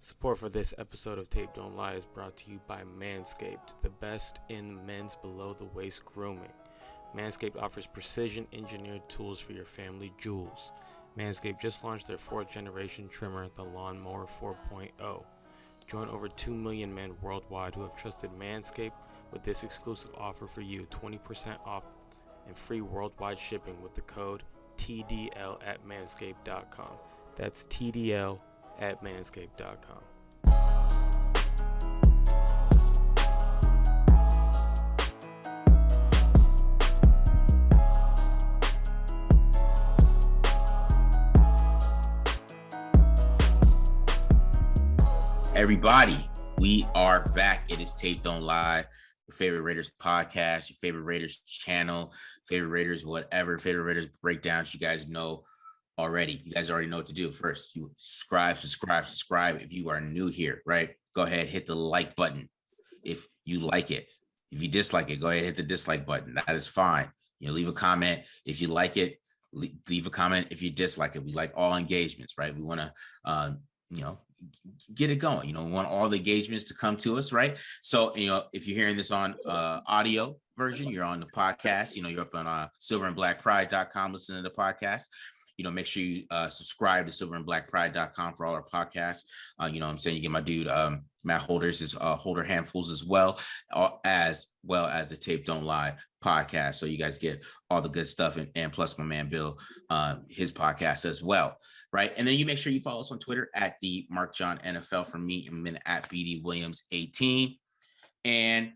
Support for this episode of Tape Don't Lie is brought to you by Manscaped, the best in men's below-the-waist grooming. Manscaped offers precision-engineered tools for your family jewels. Manscaped just launched their 4th-generation trimmer, the Lawnmower 4.0. Join over 2 million men worldwide who have trusted Manscaped with this exclusive offer for you, 20% off and free worldwide shipping with the code TDL at manscaped.com. That's TDL at manscaped.com. Everybody, we are back. It is Tape Don't Lie, your favorite Raiders podcast, your favorite Raiders channel, favorite Raiders whatever, favorite Raiders breakdowns. You guys know already. You guys already know what to do. First, you subscribe. If you are new here, right? Go ahead, hit the like button if you like it. If you dislike it, go ahead, hit the dislike button. That is fine. Leave a comment if you like it. Leave a comment if you dislike it. We like all engagements, right? We want to, get it going. We want all the engagements to come to us, right? So, if you're hearing this on audio version, you're on the podcast, you're up on silverandblackpride.com listening to the podcast. Make sure you subscribe to silverandblackpride.com for all our podcasts. I'm saying you get my dude, Matt Holder's his Holder Handfuls as well as the Tape Don't Lie podcast. So you guys get all the good stuff and plus my man Bill, his podcast as well. Right. And then you make sure you follow us on Twitter at the Mark John NFL for me and then at BD Williams 18. And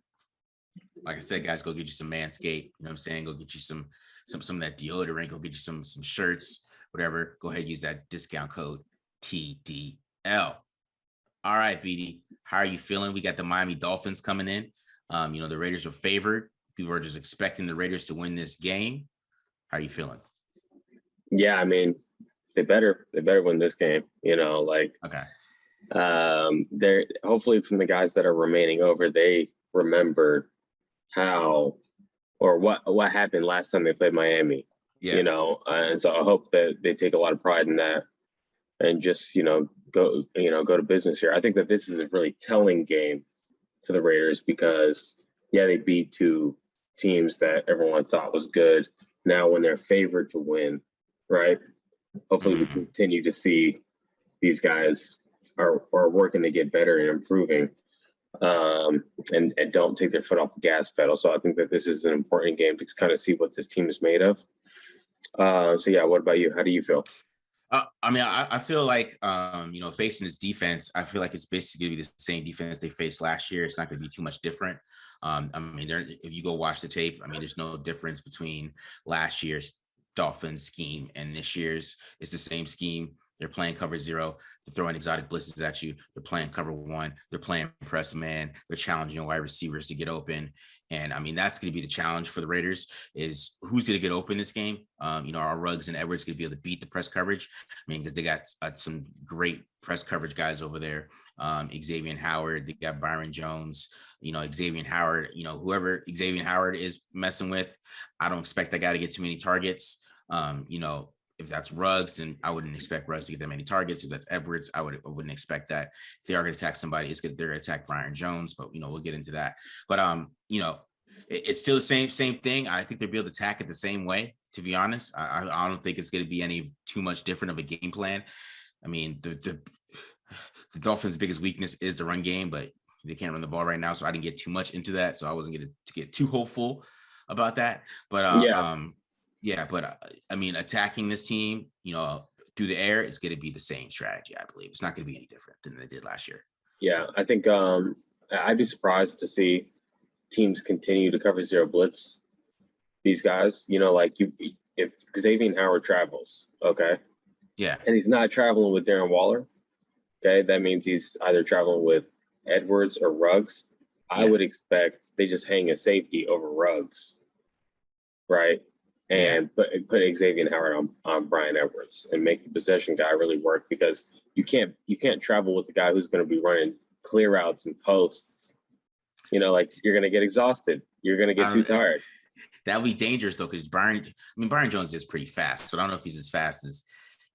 like I said, guys, go get you some Manscaped. Go get you some of that deodorant, go get you some shirts, whatever. Go ahead and use that discount code TDL. All right, BD, how are you feeling? We got the Miami Dolphins coming in. The Raiders are favored. People are just expecting the Raiders to win this game. How are you feeling? Yeah, I mean, they better win this game. Okay. They're hopefully from the guys that are remaining over, they remember how or what happened last time they played Miami. Yeah. And so I hope that they take a lot of pride in that and just go to business here. I think that this is a really telling game for the Raiders because they beat two teams that everyone thought was good. Now when they're favored to win, right? Hopefully we continue to see these guys are working to get better and improving, and don't take their foot off the gas pedal. So I think that this is an important game to kind of see what this team is made of. What about you? How do you feel? I feel like, facing this defense, I feel like it's basically going to be the same defense they faced last year. It's not going to be too much different. If you go watch the tape, there's no difference between last year's Dolphins scheme and this year's. It's the same scheme. They're playing cover 0. They're throwing exotic blitzes at you. They're playing cover 1. They're playing press man. They're challenging wide receivers to get open. And that's going to be the challenge for the Raiders is who's going to get open this game. Are Ruggs and Edwards going to be able to beat the press coverage? Because they got some great press coverage guys over there. Xavier Howard, they got Byron Jones, Xavier Howard, whoever Xavier Howard is messing with, I don't expect that guy to get too many targets. If that's Ruggs, then I wouldn't expect Ruggs to get that many targets. If that's Edwards, I wouldn't expect that. If they are going to attack somebody, they're going to attack Byron Jones, but we'll get into that. But it's still the same thing. I think they'll be able to attack it the same way. To be honest, I don't think it's going to be any too much different of a game plan. The Dolphins' biggest weakness is the run game, but they can't run the ball right now, so I didn't get too much into that. So I wasn't going to get too hopeful about that. But attacking this team, through the air, it's going to be the same strategy. I believe it's not going to be any different than they did last year. Yeah, I think I'd be surprised to see teams continue to cover 0 blitz these guys. If Xavier Howard travels, okay, yeah, and he's not traveling with Darren Waller, okay, that means he's either traveling with Edwards or Ruggs. I would expect they just hang a safety over Ruggs, right? And put Xavier Howard on Brian Edwards and make the possession guy really work because you can't travel with the guy who's going to be running clear outs and posts. You're going to get exhausted. You're going to get too tired. That would be dangerous though, because Byron Jones is pretty fast. So I don't know if he's as fast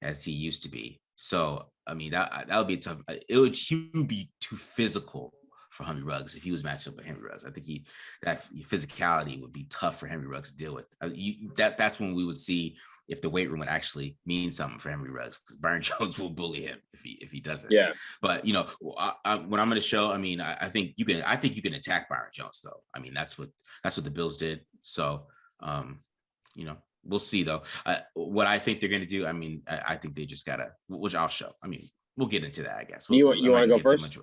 as he used to be. So I mean that would be tough. He would be too physical for Henry Ruggs if he was matched up with Henry Ruggs. I think that physicality would be tough for Henry Ruggs to deal with. That's when we would see if the weight room would actually mean something for Henry Ruggs, because Byron Jones will bully him if he doesn't. Yeah. But what I'm going to show, I mean, I think you can attack Byron Jones though. I mean, that's what the Bills did. So, we'll see though. What I think they're going to do, I mean, I think they just gotta, which I'll show. I mean, we'll get into that, I guess. You want to go first?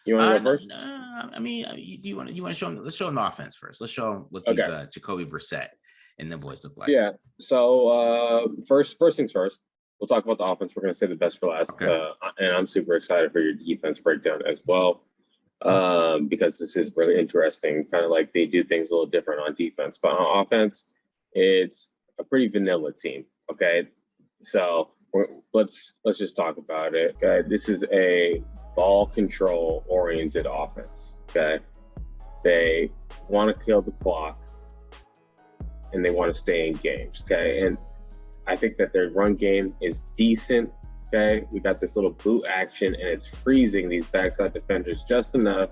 You want to go first? I mean, do you want to show them? Let's show them the offense first. Let's show them what these Jacoby Brisset and the boys look like. Yeah. So first things first. We'll talk about the offense. We're going to say the best for last. Okay. And I'm super excited for your defense breakdown as well, because this is really interesting. Kind of like they do things a little different on defense, but on offense, it's a pretty vanilla team. Okay, so let's just talk about it. Okay, this is a ball control oriented offense. Okay, they want to kill the clock and they want to stay in games. Okay, and I think that their run game is decent. Okay, we got this little boot action and it's freezing these backside defenders just enough.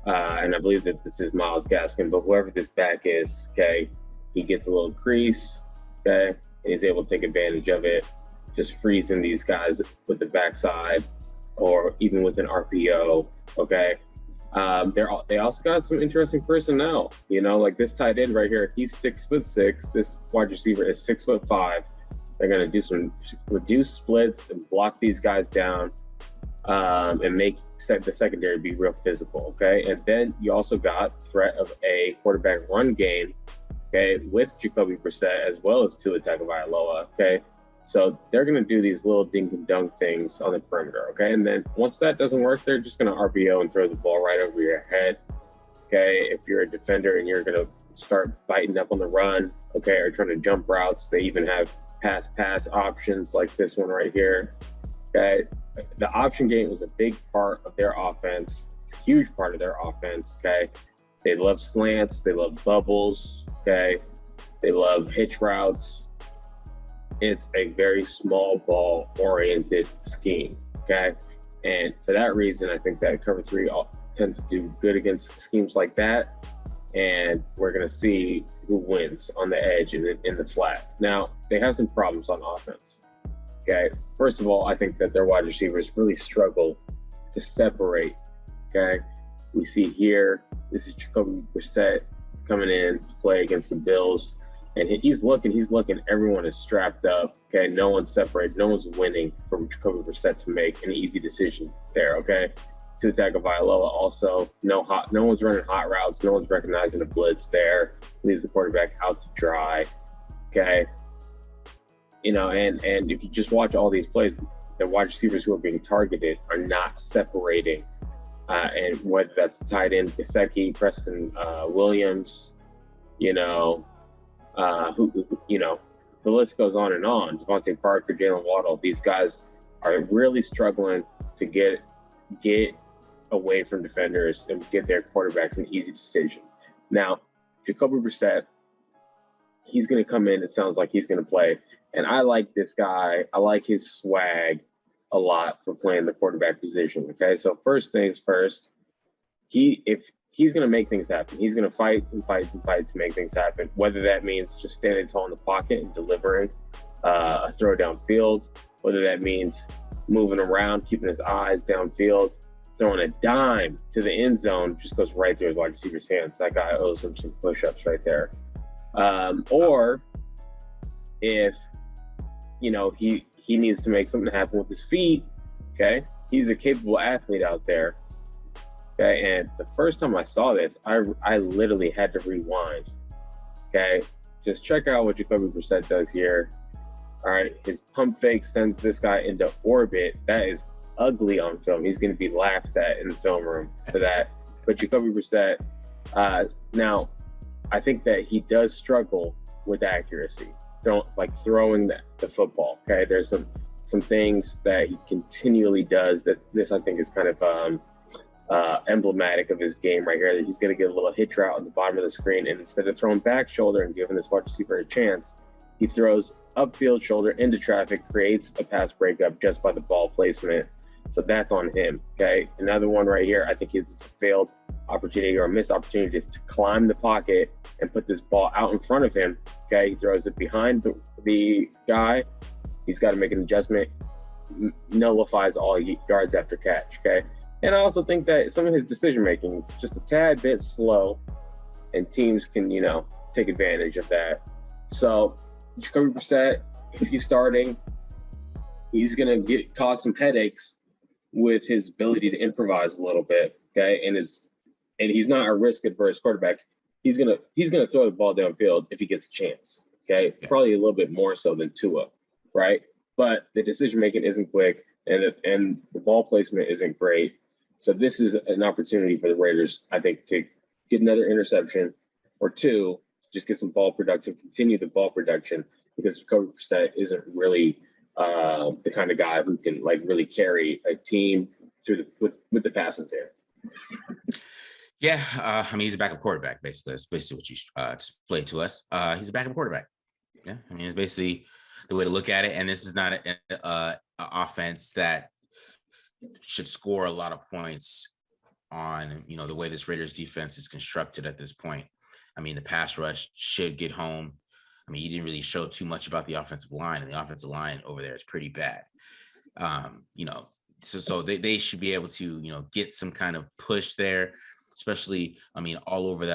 And I believe that this is Myles Gaskin, but whoever this back is, okay, he gets a little crease, okay, and he's able to take advantage of it, just freezing these guys with the backside or even with an RPO, okay. They also got some interesting personnel, like this tight end right here. He's 6'6". This wide receiver is 6'5". They're going to do some reduced splits and block these guys down, and make the secondary be real physical, okay? And then you also got threat of a quarterback run game, okay, with Jacoby Brisset as well as Tua Tagovailoa, okay? So they're going to do these little dink and dunk things on the perimeter, okay? And then once that doesn't work, they're just going to RPO and throw the ball right over your head, okay? If you're a defender and you're going to start biting up on the run, okay, or trying to jump routes, they even have pass options like this one right here, okay? The option game was a big part of their offense, a huge part of their offense, okay? They love slants, they love bubbles, okay? They love hitch routes. It's a very small ball oriented scheme, okay? And for that reason, I think that cover three tends to do good against schemes like that. And we're going to see who wins on the edge and in the flat. Now, they have some problems on offense, okay? First of all, I think that their wide receivers really struggle to separate, okay? We see here, this is Jacoby Brisset coming in to play against the Bills. And he's looking, everyone is strapped up, okay? No one's separated, no one's winning for Jacoby Brisset to make an easy decision there, okay? Tua Tagovailoa also, no one's running hot routes, no one's recognizing a blitz there, leaves the quarterback out to dry, okay? And if you just watch all these plays, the wide receivers who are being targeted are not separating, and whether that's tight end Gesicki, Preston Williams, the list goes on and on. Devontae Parker, Jalen Waddle, these guys are really struggling to get away from defenders and get their quarterbacks an easy decision. Now, Jacoby Brisset, he's going to come in. It sounds like he's going to play. And I like this guy. I like his swag a lot for playing the quarterback position. Okay, so first things first, if he's going to make things happen, he's going to fight and fight and fight to make things happen, whether that means just standing tall in the pocket and delivering a throw downfield, whether that means moving around, keeping his eyes downfield, throwing a dime to the end zone, just goes right through his wide receiver's hands. That guy owes him some push-ups right there. Or if, he needs to make something happen with his feet, okay? He's a capable athlete out there. Okay, and the first time I saw this, I literally had to rewind. Okay, just check out what Jacoby Brisset does here. All right, his pump fake sends this guy into orbit. That is ugly on film. He's going to be laughed at in the film room for that. But Jacoby Brisset, now, I think that he does struggle with accuracy, throwing the football. Okay, there's some things that he continually does that this I think is kind of emblematic of his game right here, that he's going to get a little hitch route on the bottom of the screen, and instead of throwing back shoulder and giving this wide receiver a chance, He throws upfield shoulder into traffic, creates a pass breakup just by the ball placement. So that's on him. Okay. Another one right here, I think it's a failed opportunity or a missed opportunity to climb the pocket and put this ball out in front of him. Okay. He throws it behind the guy. He's got to make an adjustment, nullifies all yards after catch. Okay. And I also think that some of his decision making is just a tad bit slow, and teams can, take advantage of that. So Jacoby Brisset, if he's starting, he's going to cause some headaches with his ability to improvise a little bit. Okay. And he's not a risk adverse quarterback. He's going to throw the ball downfield if he gets a chance. Okay. Yeah. Probably a little bit more so than Tua. Right. But the decision making isn't quick, and the ball placement isn't great. So this is an opportunity for the Raiders, I think, to get another interception or two, just get some ball production, continue the ball production, because Jacoby Brisset isn't really the kind of guy who can really carry a team through with the passing game. Yeah, he's a backup quarterback. Basically, that's basically what you displayed to us. He's a backup quarterback. Yeah, it's basically the way to look at it. And this is not an offense that should score a lot of points on, the way this Raiders defense is constructed at this point. The pass rush should get home. You didn't really show too much about the offensive line, and the offensive line over there is pretty bad. So they should be able to, get some kind of push there, especially, all over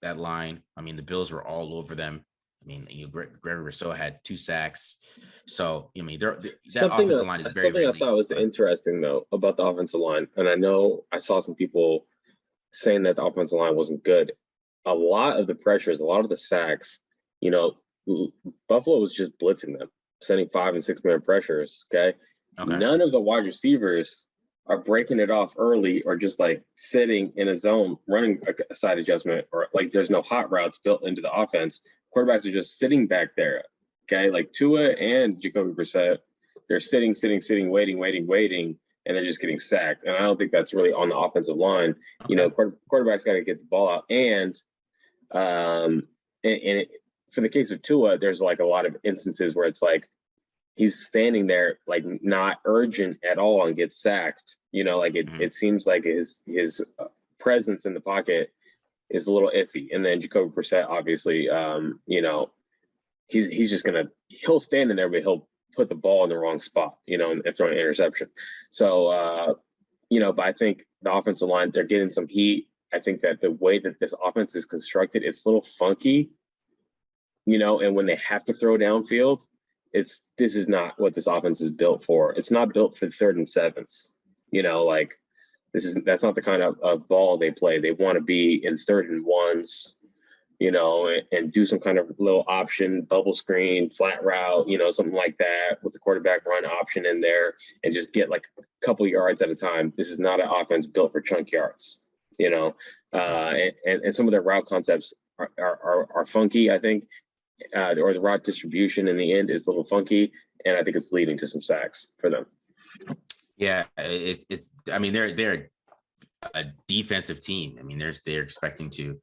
that line. The Bills were all over them. Gregory Rousseau had 2 sacks. So, that offensive line is very, something I thought was interesting, though, about the offensive line. And I know I saw some people saying that the offensive line wasn't good. A lot of the pressures, a lot of the sacks, Buffalo was just blitzing them, sending 5- and 6-man pressures. Okay. None of the wide receivers are breaking it off early or just sitting in a zone, running a side adjustment, or there's no hot routes built into the offense. Quarterbacks are just sitting back there. Okay. Tua and Jacoby Brisset, they're sitting, waiting, and they're just getting sacked. And I don't think that's really on the offensive line. Okay. Quarterbacks got to get the ball out. And for the case of Tua, there's a lot of instances where it's he's standing there not urgent at all and gets sacked. It seems like his presence in the pocket is a little iffy. And then Jacoby Brisset, obviously, he's just he'll stand in there, but he'll put the ball in the wrong spot, and throw an interception. So, but I think the offensive line, they're getting some heat. I think that the way that this offense is constructed, it's a little funky, and when they have to throw downfield, this is not what this offense is built for. It's not built for 3rd and 7s. That's not the kind of ball they play. They want to be in 3rd and 1s, and do some kind of little option, bubble screen, flat route, something like that with the quarterback run option in there, and just get a couple yards at a time. This is not an offense built for chunk yards, and some of their route concepts are funky, I think. Or the route distribution in the end is a little funky, and I think it's leading to some sacks for them. Yeah, it's. They're a defensive team. They're expecting to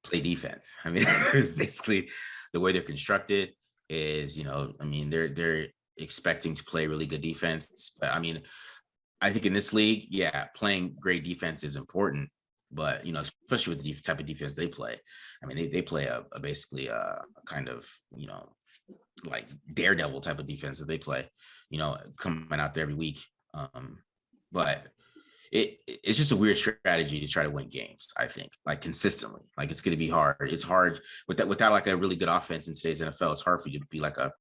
play defense. Basically, the way they're constructed is, they're expecting to play really good defense. But I think in this league, yeah, playing great defense is important. But, especially with the type of defense they play, they play basically a kind of, daredevil type of defense that they play, coming out there every week. But it's just a weird strategy to try to win games, I think, consistently. It's going to be hard. It's hard without a really good offense in today's NFL. It's hard for you to be a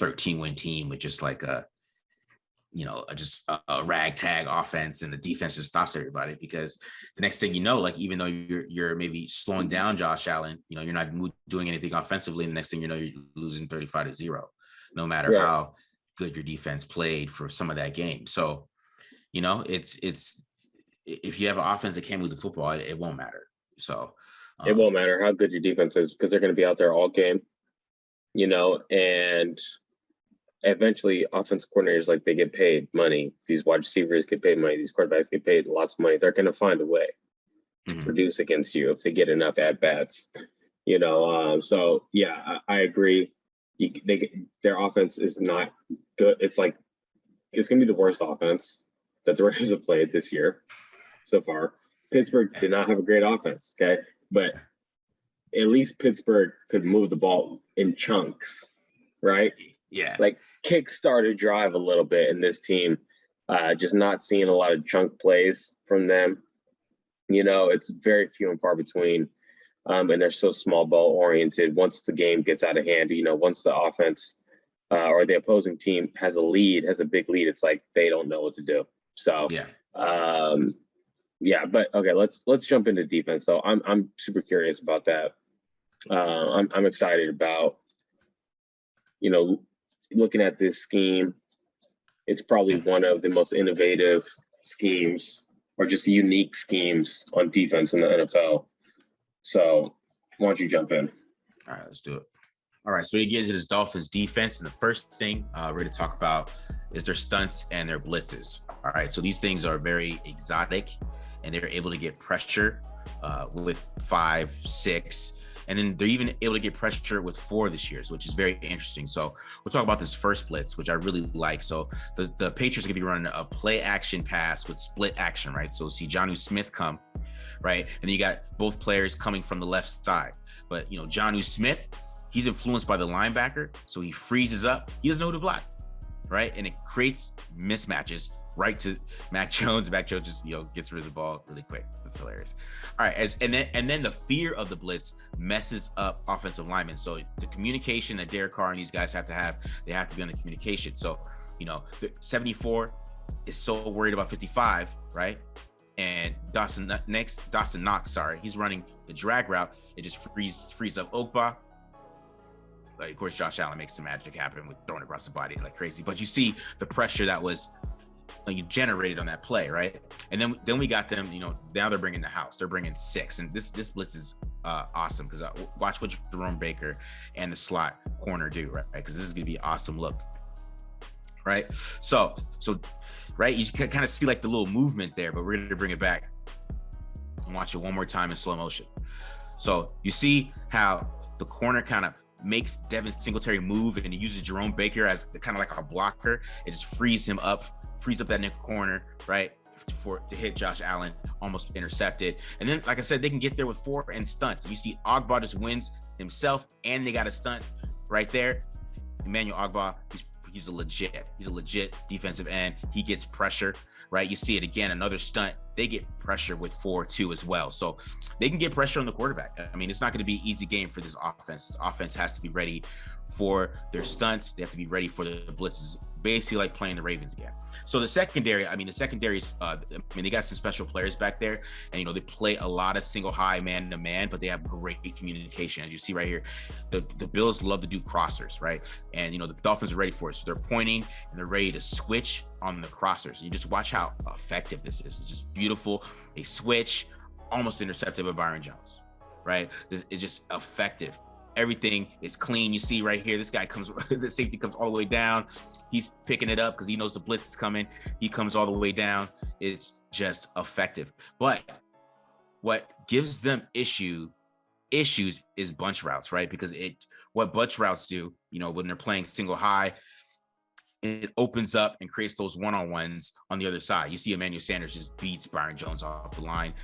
13-win team with just a ragtag offense, and the defense just stops everybody, because the next thing you know, even though you're maybe slowing down Josh Allen, you're not doing anything offensively. And the next thing you know, you're losing 35-0, no matter how good your defense played for some of that game. So, it's if you have an offense that can't move the football, it won't matter. So it won't matter how good your defense is, because they're going to be out there all game, and eventually offensive coordinators, they get paid money. These wide receivers get paid money. These quarterbacks get paid lots of money. They're going to find a way to produce against you if they get enough at-bats, So, yeah, I agree. their offense is not good. It's like it's gonna be the worst offense that the Raiders have played this year so far. Pittsburgh did not have a great offense, okay, but at least Pittsburgh could move the ball in chunks, right? Yeah. Like kickstart a drive a little bit in this team. Just not seeing a lot of chunk plays from them. It's very few and far between. And they're so small ball oriented. Once the game gets out of hand, once the offense or the opposing team has a big lead, it's like they don't know what to do. So but okay, let's jump into defense though. I'm super curious about that. I'm excited about looking at this scheme. It's probably one of the most innovative schemes or just unique schemes on defense in the NFL. So why don't you jump in? All right, let's do it. All right, so we get into this Dolphins defense, and the first thing we're going to talk about is their stunts and their blitzes. All right, so these things are very exotic, and they're able to get pressure with 5, 6, and then they're even able to get pressure with 4 this year, which is very interesting. So we'll talk about this first blitz, which I really like. So the Patriots are going to be running a play action pass with split action, right? So see Jonnu Smith come, right? And then you got both players coming from the left side. But, Jonnu Smith, he's influenced by the linebacker, so he freezes up. He doesn't know who to block, right? And it creates mismatches right to Mac Jones. Mac Jones just, gets rid of the ball really quick. That's hilarious. All right, and then the fear of the blitz messes up offensive linemen. So the communication that Derek Carr and these guys have to have, they have to be on the communication. So, 74 is so worried about 55, right? And Dawson Knox, he's running the drag route. It just frees up Ogba. Like, of course, Josh Allen makes some magic happen with throwing it across the body like crazy. But you see the pressure that was generated on that play, right? And then we got them. Now they're bringing the house. They're bringing 6, and this blitz is awesome because watch what Jerome Baker and the slot corner do, right? Because this is gonna be an awesome look, right? So right, you can kind of see like the little movement there, but we're gonna bring it back and watch it one more time in slow motion. So you see how the corner kind of makes Devin Singletary move, and he uses Jerome Baker as kind of like a blocker. It just frees up that nickel corner, right, to hit Josh Allen, almost intercepted. And then, like I said, they can get there with 4 and stunts. You see Ogba just wins himself, and they got a stunt right there. Emmanuel Ogba, he's a legit defensive end. He gets pressure, right? You see it again, another stunt. They get pressure with 4 too as well. So they can get pressure on the quarterback. I mean, it's not going to be an easy game for this offense. This offense has to be ready for their stunts. They have to be ready for the blitzes, basically like playing the Ravens again. So the secondary is, they got some special players back there, and, they play a lot of single high man to man, but they have great communication. As you see right here, the Bills love to do crossers, right? And, the Dolphins are ready for it. So they're pointing and they're ready to switch on the crossers. You just watch how effective this is. It's just beautiful. They switch, almost intercepted by Byron Jones, right? It's just effective. Everything is clean. You see right here, this guy the safety comes all the way down. He's picking it up because he knows the blitz is coming. He comes all the way down. It's just effective. But what gives them issues is bunch routes, right? Because what bunch routes do, when they're playing single high, it opens up and creates those one-on-ones on the other side. You see Emmanuel Sanders just beats Byron Jones off the line.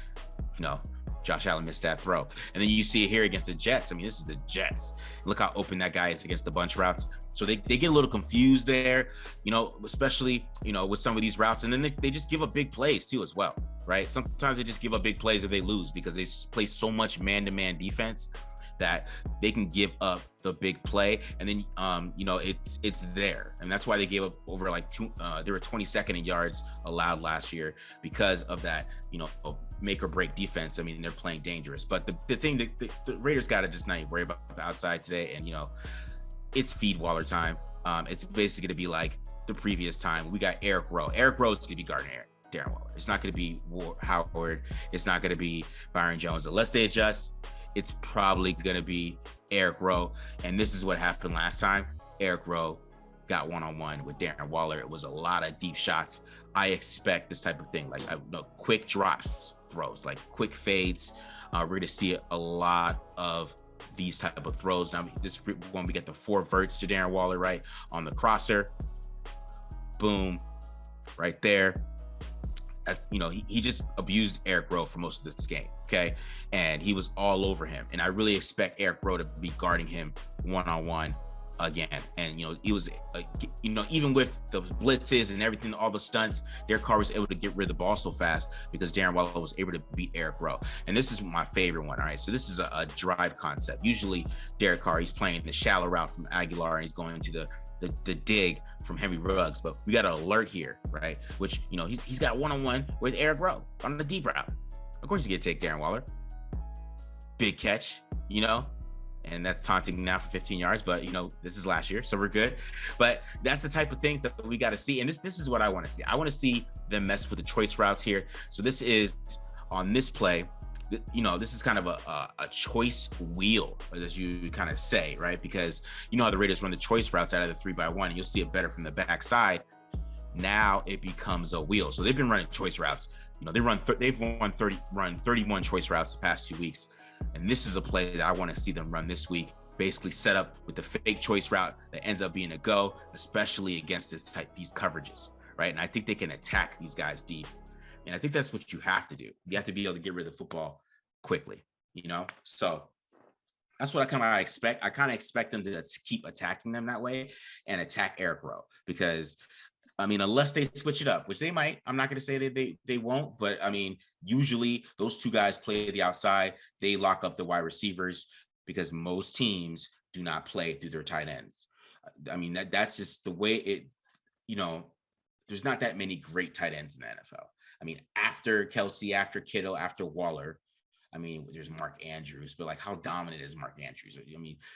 Josh Allen missed that throw. And then you see it here against the Jets. I mean, this is the Jets. Look how open that guy is against the bunch routes. So they get a little confused there, especially, with some of these routes. And then they just give up big plays too as well, right? Sometimes they just give up big plays if they lose because they play so much man-to-man defense that they can give up the big play, and then it's there, and that's why they gave up over they were 22nd in yards allowed last year because of that make or break defense. I mean, they're playing dangerous, but the thing that the Raiders got to just not worry about the outside today, and it's feed Waller time. It's basically going to be like the previous time. We got Eric Rowe. Eric Rowe is going to be guarding Darren Waller. It's not going to be Howard. It's not going to be Byron Jones unless they adjust. It's probably going to be Eric Rowe. And this is what happened last time. Eric Rowe got one-on-one with Darren Waller. It was a lot of deep shots. I expect this type of thing, like quick drops throws, like quick fades. We're going to see a lot of these type of throws. Now this one, we get the 4 verts to Darren Waller, right on the crosser, boom, right there. That's, he just abused Eric Rowe for most of this game, okay? And he was all over him. And I really expect Eric Rowe to be guarding him one-on-one again. And, he was, even with the blitzes and everything, all the stunts, Derek Carr was able to get rid of the ball so fast because Darren Waller was able to beat Eric Rowe. And this is my favorite one, all right? So this is a drive concept. Usually Derek Carr, he's playing the shallow route from Aguilar and he's going to the dig from Henry Ruggs, but we got an alert here, right? Which, he's got one-on-one with Eric Rowe on the deep route. Of course, he's gonna take Darren Waller. Big catch, and that's taunting now for 15 yards, but this is last year, so we're good. But that's the type of things that we got to see, and this is what I want to see. I want to see them mess with the choice routes here. So this is on this play. This is kind of a choice wheel, as you kind of say, right? Because how the Raiders run the choice routes out of the 3x1, and you'll see it better from the backside. Now it becomes a wheel. So they've been running choice routes. They've run 31 choice routes the past 2 weeks, and this is a play that I want to see them run this week. Basically set up with the fake choice route that ends up being a go, especially against these coverages, right? And I think they can attack these guys deep. And I think that's what you have to do. You have to be able to get rid of the football quickly, So that's what I kind of expect. I kind of expect them to keep attacking them that way and attack Eric Rowe because, unless they switch it up, which they might. I'm not going to say that they won't, but usually those two guys play the outside. They lock up the wide receivers because most teams do not play through their tight ends. That's just the way it, there's not that many great tight ends in the NFL. After Kelsey, after Kittle, after Waller, there's Mark Andrews, but how dominant is Mark Andrews?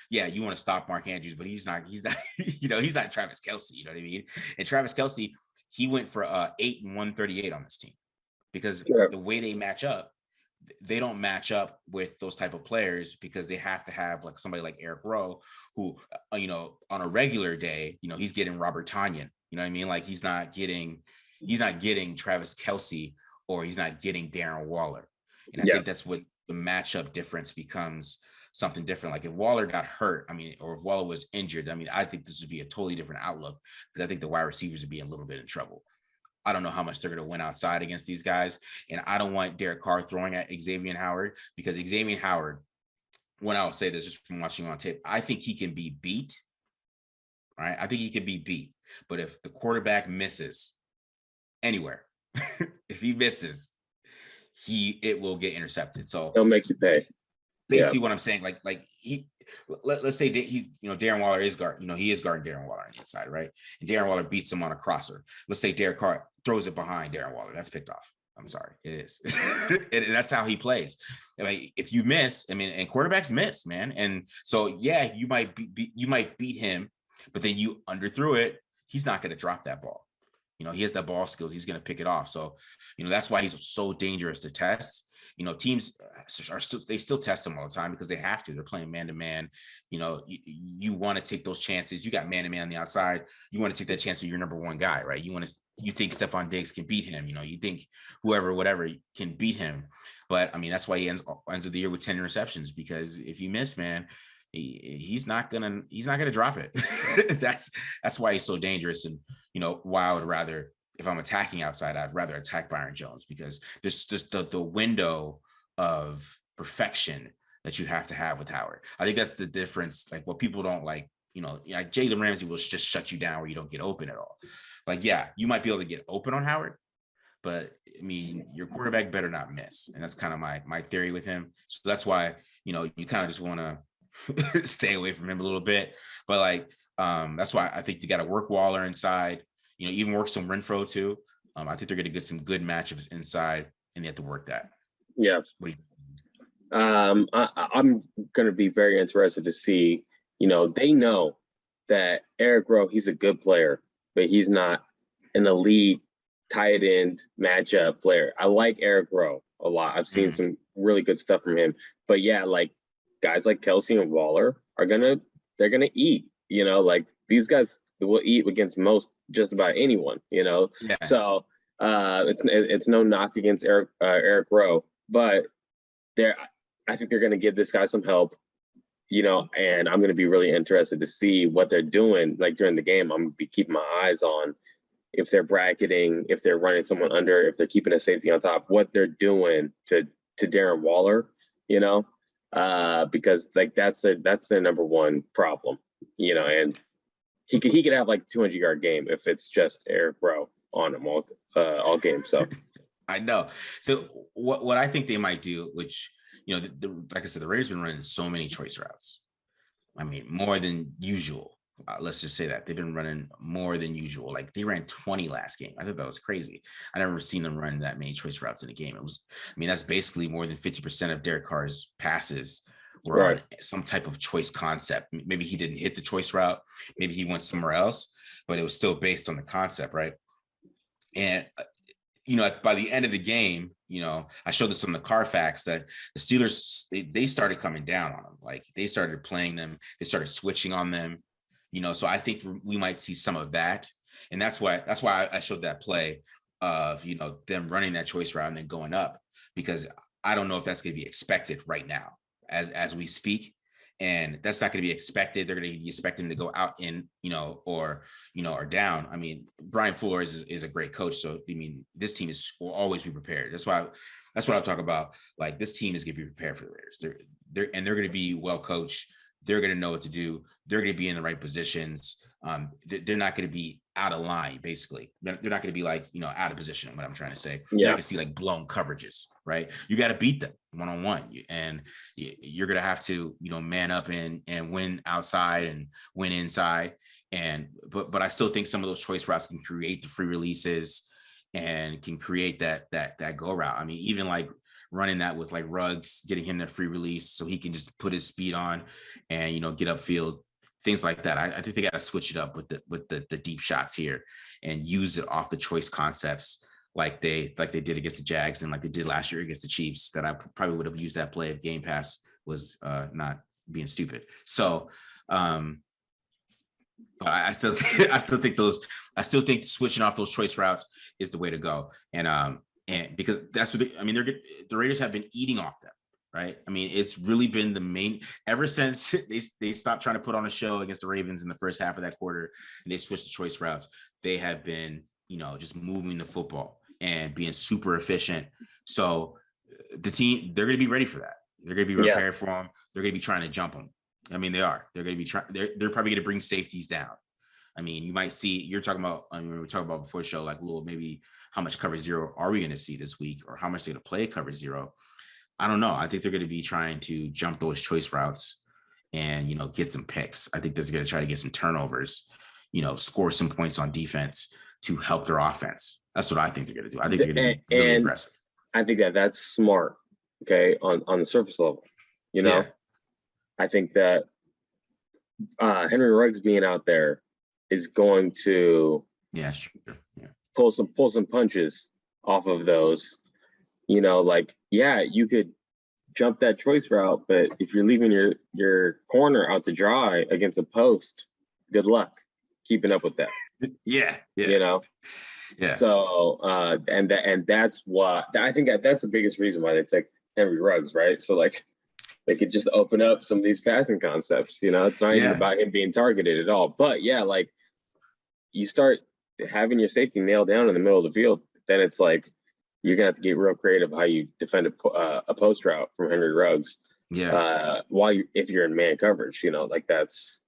Yeah, you want to stop Mark Andrews, but he's not, he's not Travis Kelsey, you know what I mean? And Travis Kelsey, he went for 8 and 138 on this team because the way they match up, they don't match up with those type of players because they have to have somebody like Eric Rowe, who, on a regular day, he's getting Robert Tonyan, you know what I mean? He's not getting Travis Kelsey or he's not getting Darren Waller. And I think that's what the matchup difference becomes something different. If Waller got hurt, or if Waller was injured, I think this would be a totally different outlook because I think the wide receivers would be a little bit in trouble. I don't know how much they're going to win outside against these guys. And I don't want Derek Carr throwing at Xavier Howard because Xavier Howard, when I'll say this just from watching on tape, I think he can be beat. Right? I think he can be beat. But if the quarterback misses anywhere, if he misses, it will get intercepted. So they'll make you pay. Basically, what I'm saying, let's say he's, Darren Waller is he is guarding Darren Waller on the inside, right? And Darren Waller beats him on a crosser. Let's say Derek Carr throws it behind Darren Waller. That's picked off. I'm sorry, it is. And that's how he plays. If you miss, and quarterbacks miss, man. And so, yeah, you might beat him, but then you underthrew it. He's not going to drop that ball. He has that ball skills. He's going to pick it off. So, that's why he's so dangerous to test. Teams they still test him all the time because they have to. They're playing man-to-man. You want to take those chances. You got man-to-man on the outside. You want to take that chance with your number one guy, right? You think Stephon Diggs can beat him. You think whatever can beat him. But, that's why he ends the year with 10 interceptions because if you miss, man, he's not gonna drop it. That's why he's so dangerous. And why I would rather, if I'm attacking outside, I'd rather attack Byron Jones because there's just the window of perfection that you have to have with Howard. I think that's the difference. What people don't like, Jalen Ramsey will just shut you down where you don't get open at all. Yeah, you might be able to get open on Howard, but your quarterback better not miss. And that's kind of my theory with him. So that's why, you kind of just want to stay away from him a little bit, but that's why I think you got to work Waller inside, even work some Renfro too. I think they're going to get some good matchups inside, and they have to work that. Yeah. I'm going to be very interested to see. They know that Eric Rowe, he's a good player, but he's not an elite tight end matchup player. I like Eric Rowe a lot. I've seen some really good stuff from him, but yeah, guys like Kelsey and Waller they're gonna eat. These guys will eat against just about anyone. Yeah. So it's no knock against Eric Rowe, but I think they're gonna give this guy some help. and I'm going to be really interested to see what they're doing. Like during the game, I'm going to be keeping my eyes on if they're bracketing, if they're running someone under, if they're keeping a safety on top, what they're doing to Darren Waller, because like that's their number one problem, and he could have like a 200-yard game if it's just Eric Rowe on him all game. So I know. So what I think they might do, which like I said, the Raiders have been running so many choice routes. I mean, more than usual. Let's just say that they've been running more than usual. Like they ran 20 last game. I thought that was crazy. I never seen them run that many choice routes in a game. That's basically more than 50% of Derek Carr's passes were on some type of choice concept. Maybe he didn't hit the choice route. Maybe he went somewhere else, but it was still based on the concept, right? And by the end of the game, I showed this on the Carfax that the Steelers, they started coming down on them. Like they started playing them. They started switching on them. So I think we might see some of that. And that's why I showed that play of, them running that choice route and then going up, because I don't know if that's going to be expected right now as we speak. And that's not going to be expected. They're going to be expecting to go out in, or down. I mean, Brian Flores is a great coach. So, this team will always be prepared. That's what I'm talking about. Like this team is going to be prepared for the Raiders. They're going to be well coached. They're going to know what to do. They're going to be in the right positions. They're not going to be out of line, basically. They're not going to be like, out of position, what I'm trying to say. You're not going to see like blown coverages, right? You got to beat them one-on-one. And you're going to have to, man up and win outside and win inside. But I still think some of those choice routes can create the free releases and can create that go route. I mean, even like running that with like Ruggs, getting him that free release so he can just put his speed on and, get upfield, things like that. I think they got to switch it up with the deep shots here and use it off the choice concepts like they did against the Jags and like they did last year against the Chiefs. That I probably would have used that play if Game Pass was not being stupid. So but I still think switching off those choice routes is the way to go. And because that's what the Raiders have been eating off them, right? I mean, it's really been the main ever since they stopped trying to put on a show against the Ravens in the first half of that quarter and they switched to choice routes. They have been, just moving the football and being super efficient. So the team, they're going to be ready for that. They're going to be prepared for them. They're going to be trying to jump them. I mean, they are. They're going to be trying. They're probably going to bring safeties down. I mean, you might see. You're talking about. We were talking about before the show, like, well, maybe how much cover zero are we going to see this week, or how much they're going to play cover zero? I don't know. I think they're going to be trying to jump those choice routes and get some picks. I think they're going to try to get some turnovers. Score some points on defense to help their offense. That's what I think they're going to do. I think they're going to be really aggressive. I think that's smart. Okay, on the surface level, I think that Henry Ruggs being out there is going to pull some punches off of those. You could jump that choice route, but if you're leaving your corner out to dry against a post, good luck keeping up with that. Yeah. So and that's why I think that's the biggest reason why they take Henry Ruggs, right? So like they could just open up some of these passing concepts. It's not even about him being targeted at all. But like you start having your safety nailed down in the middle of the field, then it's like you're gonna have to get real creative how you defend a post route from Henry Ruggs. If you're in man coverage, like that's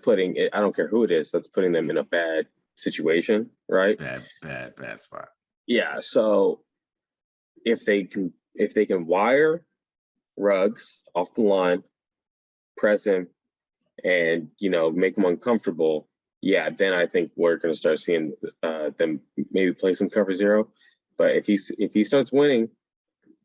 putting it. I don't care who it is. That's putting them in a bad situation, right? Bad spot. Yeah. So if they can wire Ruggs off the line, press him, and make him uncomfortable, then I think we're going to start seeing them maybe play some cover zero. But if he starts winning,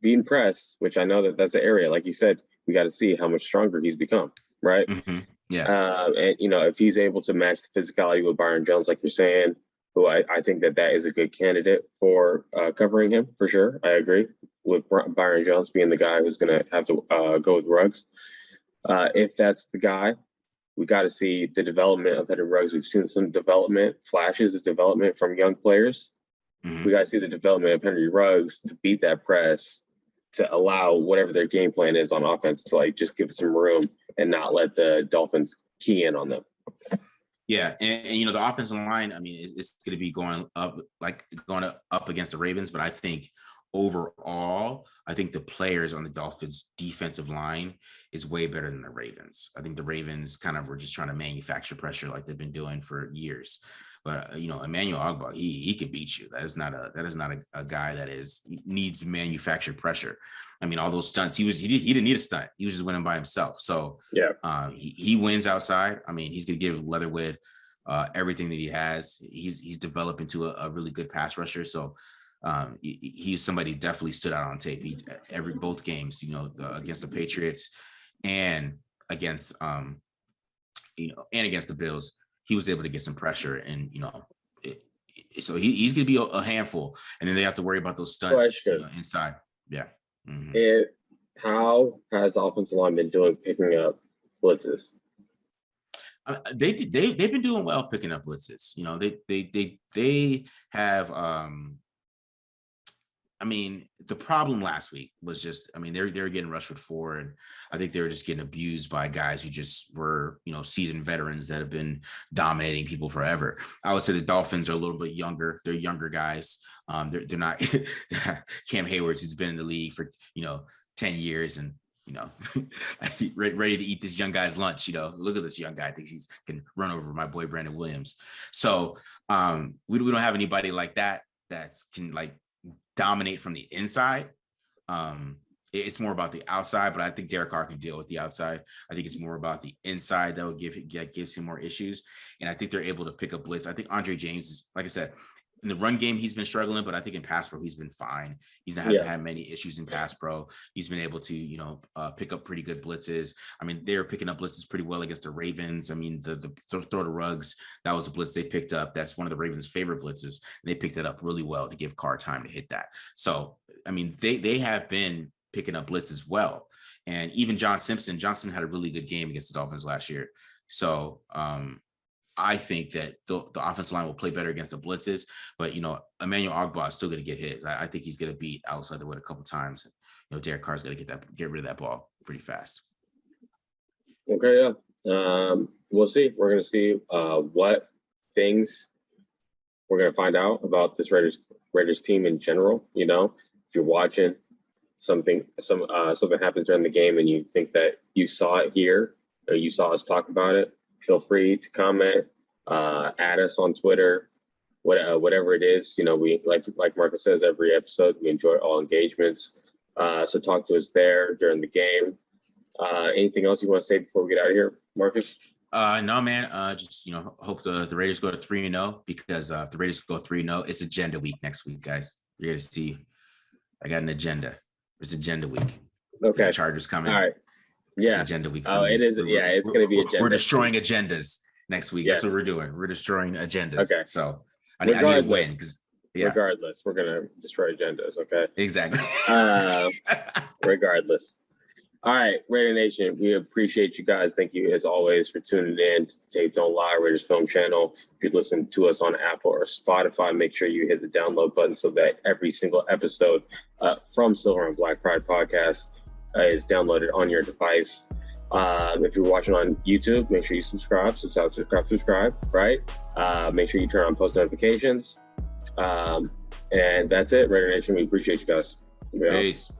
beating press, which I know that's an area, like you said, we got to see how much stronger he's become, right? Mm-hmm. And if he's able to match the physicality with Byron Jones, like you're saying, who I think that is a good candidate for covering him for sure. I agree with Byron Jones being the guy who's going to have to go with Ruggs. If that's the guy, we got to see the development of Henry Ruggs. We've seen some flashes of development from young players. Mm-hmm. We got to see the development of Henry Ruggs to beat that press, to allow whatever their game plan is on offense to like just give some room and not let the Dolphins key in on them. Yeah, and the offensive line, I mean, it's going to be going up against the Ravens, but I think overall, I think the players on the Dolphins defensive line is way better than the Ravens. I think the Ravens kind of were just trying to manufacture pressure like they've been doing for years. But Emmanuel Ogbah, he can beat you. That is not a guy that needs manufactured pressure. I mean, all those stunts, he didn't need a stunt. He was just winning by himself. So yeah, he wins outside. I mean, he's gonna give Leatherwood everything that he has. He's developed into a really good pass rusher. So he's somebody definitely stood out on tape. Both games, against the Patriots and against against the Bills, he was able to get some pressure, and so he's going to be a handful. And then they have to worry about those stunts inside. Yeah. Mm-hmm. How has the offensive line been doing picking up blitzes? They've been doing well picking up blitzes. They have. I mean, the problem last week was just, I mean, they were getting rushed with 4, and I think they were just getting abused by guys who just were, seasoned veterans that have been dominating people forever. I would say the Dolphins are a little bit younger. They're younger guys. They're not Cam Hayward, who's been in the league for, 10 years and, ready to eat this young guy's lunch. Look at this young guy. Thinks he can run over my boy, Brandon Williams. So we don't have anybody like that can dominate from the inside. It's more about the outside, but I think Derek Carr can deal with the outside. I think it's more about the inside that will gives him more issues. And I think they're able to pick up blitz. I think Andre James is, like I said, in the run game, he's been struggling, but I think in pass pro, he's been fine. He hasn't had many issues in pass pro. He's been able to, pick up pretty good blitzes. I mean, they're picking up blitzes pretty well against the Ravens. I mean, the throw to Ruggs, that was a blitz they picked up. That's one of the Ravens' favorite blitzes. And they picked it up really well to give Carr time to hit that. So, I mean, they have been picking up blitzes well. And even Johnson had a really good game against the Dolphins last year. So, I think that the offensive line will play better against the blitzes, but Emmanuel Ogbah is still going to get hit. I think he's going to beat Alex Leatherwood a couple times. Derek Carr's going to get rid of that ball pretty fast. Okay, yeah. We'll see. We're going to see what things we're going to find out about this Raiders team in general. If you're watching something happens during the game and you think that you saw it here or you saw us talk about it, feel free to comment, add us on Twitter, whatever it is. We like Marcus says every episode, we enjoy all engagements. So talk to us there during the game. Anything else you want to say before we get out of here, Marcus? No, man. Just hope the Raiders go to 3-0, because if the Raiders go 3-0, it's agenda week next week, guys. You're gonna see. I got an agenda. It's agenda week. Okay. The Chargers coming. All right. Yeah. It's agenda week. Oh, it is. Yeah, it's going to be agenda. We're destroying agendas next week. Yes. That's what we're doing. We're destroying agendas. Okay. So I need to win because regardless, we're going to destroy agendas. Okay. Exactly. Regardless. All right, Raider Nation, we appreciate you guys. Thank you, as always, for tuning in to the Tape Don't Lie Raiders Film Channel. If you listen to us on Apple or Spotify, make sure you hit the download button so that every single episode from Silver and Black Pride Podcast is downloaded on your device. If you're watching on YouTube, make sure you subscribe, right? Make sure you turn on post notifications. And that's it, Raider Nation. We appreciate you guys. Peace.